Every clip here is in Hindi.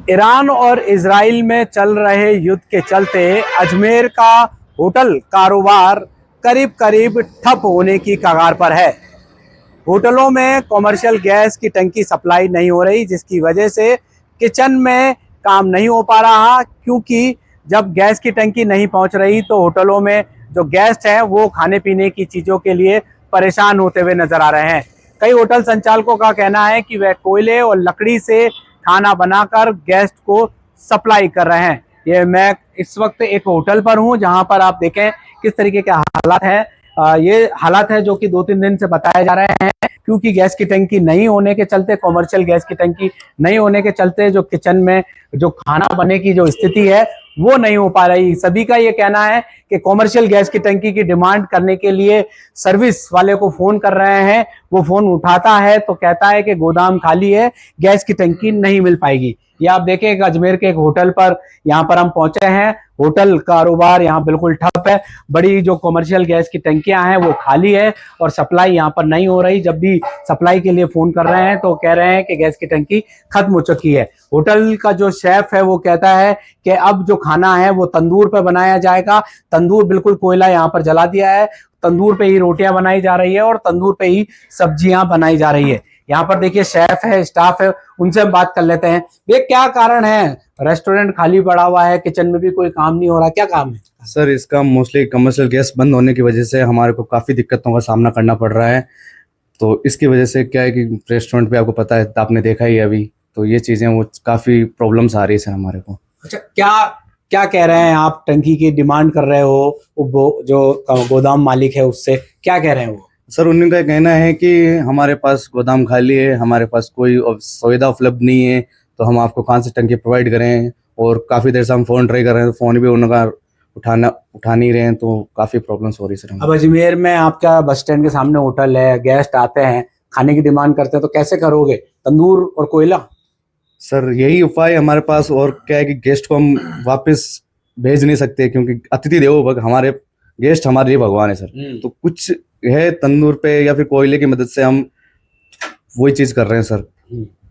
ईरान और इजराइल में चल रहे युद्ध के चलते अजमेर का होटल कारोबार करीब करीब ठप होने की कगार पर है। होटलों में कॉमर्शियल गैस की टंकी सप्लाई नहीं हो रही, जिसकी वजह से किचन में काम नहीं हो पा रहा, क्योंकि जब गैस की टंकी नहीं पहुंच रही तो होटलों में जो गेस्ट हैं वो खाने पीने की चीज़ों के लिए परेशान होते हुए नजर आ रहे हैं। कई होटल संचालकों का कहना है कि वह कोयले और लकड़ी से खाना बनाकर गेस्ट को सप्लाई कर रहे हैं। ये मैं इस वक्त एक होटल पर हूं, जहां पर आप देखें किस तरीके के हालात हैं। ये हालात है जो कि 2-3 दिन से बताए जा रहे हैं, क्योंकि गैस की टंकी नहीं होने के चलते, कॉमर्शियल गैस की टंकी नहीं होने के चलते जो किचन में जो खाना बनने की जो स्थिति है वो नहीं हो पा रही। सभी का ये कहना है कि कॉमर्शियल गैस की टंकी की डिमांड करने के लिए सर्विस वाले को फोन कर रहे हैं, वो फोन उठाता है तो कहता है कि गोदाम खाली है, गैस की टंकी नहीं मिल पाएगी। ये आप देखें अजमेर के एक होटल पर यहाँ पर हम पहुंचे हैं। होटल कारोबार यहाँ बिल्कुल ठप है। बड़ी जो कॉमर्शियल गैस की टंकियां हैं वो खाली है और सप्लाई यहाँ पर नहीं हो रही। जब भी सप्लाई के लिए फोन कर रहे हैं तो कह रहे हैं कि गैस की टंकी खत्म हो चुकी है। होटल का जो शेफ है वो कहता है कि अब जो खाना है वो तंदूर पे बनाया जाएगा। तंदूर बिल्कुल कोयला यहाँ पर जला दिया है, तंदूर पे ही रोटियां बनाई जा रही है और तंदूर पे ही सब्जियां बनाई जा रही है। यहाँ पर देखिए शेफ है, स्टाफ है, उनसे हम बात कर लेते हैं। ये क्या कारण है, रेस्टोरेंट खाली पड़ा हुआ है, किचन में भी कोई काम नहीं हो रहा, क्या काम है? सर, इसका मोस्टली कमर्शियल गैस बंद होने की वजह से हमारे को काफ़ी दिक्कतों का सामना करना पड़ रहा है। तो इसकी वजह से क्या है कि रेस्टोरेंट पे आपको पता है, आपने देखा ही है अभी, तो ये चीज़ें वो काफ़ी प्रॉब्लम्स आ रही है सर हमारे को। अच्छा, क्या कह रहे हैं आप? टंकी की डिमांड कर रहे हो, वो जो गोदाम मालिक है उससे क्या कह रहे हैं वो? सर, उनका कहना है कि हमारे पास गोदाम खाली है, हमारे पास कोई सुविधा उपलब्ध नहीं है, तो हम आपको कहाँ से टंकी प्रोवाइड करें। और काफ़ी देर से हम फ़ोन ट्राई कर रहे हैं तो फ़ोन भी उनका उठा नहीं रहे हैं, तो काफ़ी प्रॉब्लम्स हो रही है सर। अब अजमेर में आपका बस स्टैंड के सामने होटल है, गेस्ट आते हैं, खाने की डिमांड करते हैं, तो कैसे करोगे? तंदूर और कोयला? सर, यही उपाय हमारे पास। और क्या है कि गेस्ट को हम वापस भेज नहीं सकते, क्योंकि अतिथि देवो भव, हमारे गेस्ट हमारे लिए भगवान है सर। तो कुछ है तंदूर पे या फिर कोयले की मदद से हम वही चीज कर रहे हैं सर।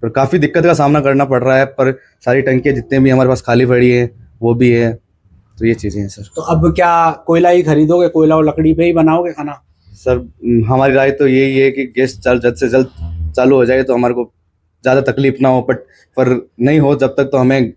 पर काफी दिक्कत का सामना करना पड़ रहा है, पर सारी टंकियां जितने भी हमारे पास खाली पड़ी है वो भी है, तो ये चीजें हैं सर। तो अब क्या कोयला ही खरीदोगे, कोयला और लकड़ी पे ही बनाओगे खाना? सर, हमारी राय तो यही है कि गैस जल्द से जल्द चालू हो जाए तो हमारे को ज्यादा तकलीफ ना हो, पर नहीं हो जब तक तो हमें,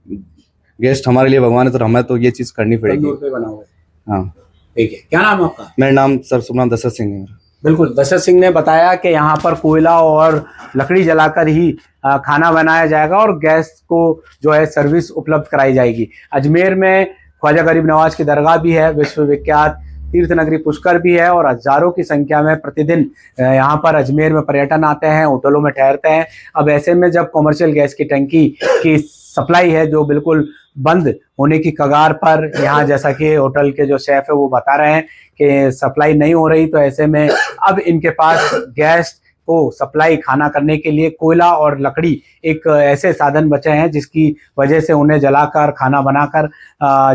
गेस्ट हमारे लिए भगवान है तो हमें तो ये चीज करनी पड़ेगी। तंदूर पे बनाओगे? हाँ, ठीक है। क्या नाम है आपका? मेरा नाम सर सुनाम दशरथ सिंह है। बिल्कुल, दशरथ सिंह ने बताया कि यहाँ पर कोयला और लकड़ी जलाकर ही खाना बनाया जाएगा और गैस को जो है सर्विस उपलब्ध कराई जाएगी। अजमेर में ख्वाजा गरीब नवाज की दरगाह भी है, विश्वविख्यात तीर्थ नगरी पुष्कर भी है और हजारों की संख्या में प्रतिदिन यहाँ पर अजमेर में पर्यटन आते हैं, होटलों में ठहरते हैं। अब ऐसे में जब कॉमर्शियल गैस की टंकी की सप्लाई है जो बिल्कुल बंद होने की कगार पर, यहाँ जैसा कि होटल के जो शेफ है वो बता रहे हैं कि सप्लाई नहीं हो रही, तो ऐसे में अब इनके पास गैस को सप्लाई खाना करने के लिए कोयला और लकड़ी एक ऐसे साधन बचे हैं जिसकी वजह से उन्हें जलाकर खाना बनाकर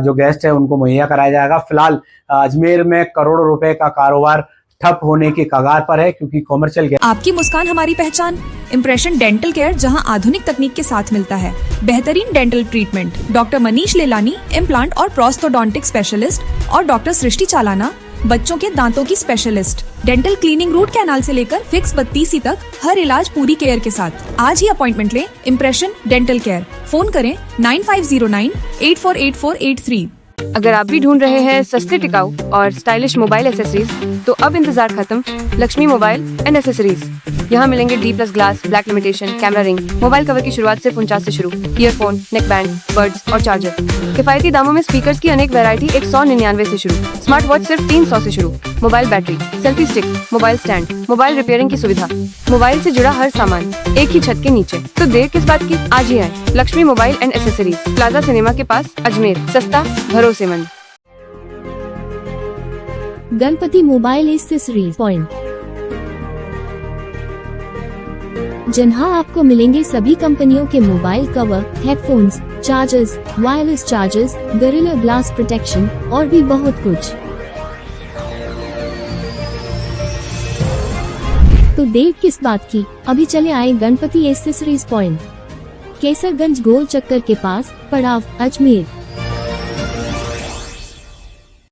जो गेस्ट है उनको मुहैया कराया जाएगा। फिलहाल अजमेर में करोड़ों रुपए का कारोबार ठप होने की कगार पर है, क्योंकि कॉमर्शियल गैस। आपकी मुस्कान हमारी पहचान, इम्प्रेशन डेंटल केयर, जहां आधुनिक तकनीक के साथ मिलता है बेहतरीन dental treatment. Doctor Manish Lelani, implant और प्रोस्थोडोंटिक स्पेशलिस्ट, और डॉक्टर सृष्टि चालाना, बच्चों के दांतों की specialist. Dental cleaning, root canal से लेकर फिक्स बत्तीसी तक हर इलाज पूरी केयर के साथ। आज ही अपॉइंटमेंट लें। Impression dental care. फोन करें 9509848483। अगर आप भी ढूंढ रहे हैं सस्ते, टिकाऊ और स्टाइलिश मोबाइल एसेसरीज, तो अब इंतजार खत्म। Lakshmi mobile and accessories. यहाँ मिलेंगे D+ glass, black limitation, camera ring, mobile cover की शुरुआत सिर्फ 49 से शुरू, ईयरफोन, नेक बैंड, बड्स और चार्जर। किफायती दामों में स्पीकर्स की अनेक वैरायटी 199 से शुरू, स्मार्ट वॉच सिर्फ 300 से शुरू, mobile battery, selfie stick, mobile stand, mobile repairing की सुविधा, मोबाइल से जुड़ा हर सामान एक ही छत के नीचे। तो देर किस बात की, आज ही आए। Lakshmi mobile and accessories, plaza cinema के पास, अजमेर। सस्ता, भरोसेमंद। गणपति मोबाइल एसेसरीज पॉइंट, जहां आपको मिलेंगे सभी कंपनियों के mobile cover, headphones, chargers, wireless chargers, gorilla glass protection और भी बहुत कुछ। तो देर किस बात की, अभी चले आए गणपति एसेसरीज पॉइंट। केसरगंज गोल चक्कर के पास, पड़ाव, अजमेर।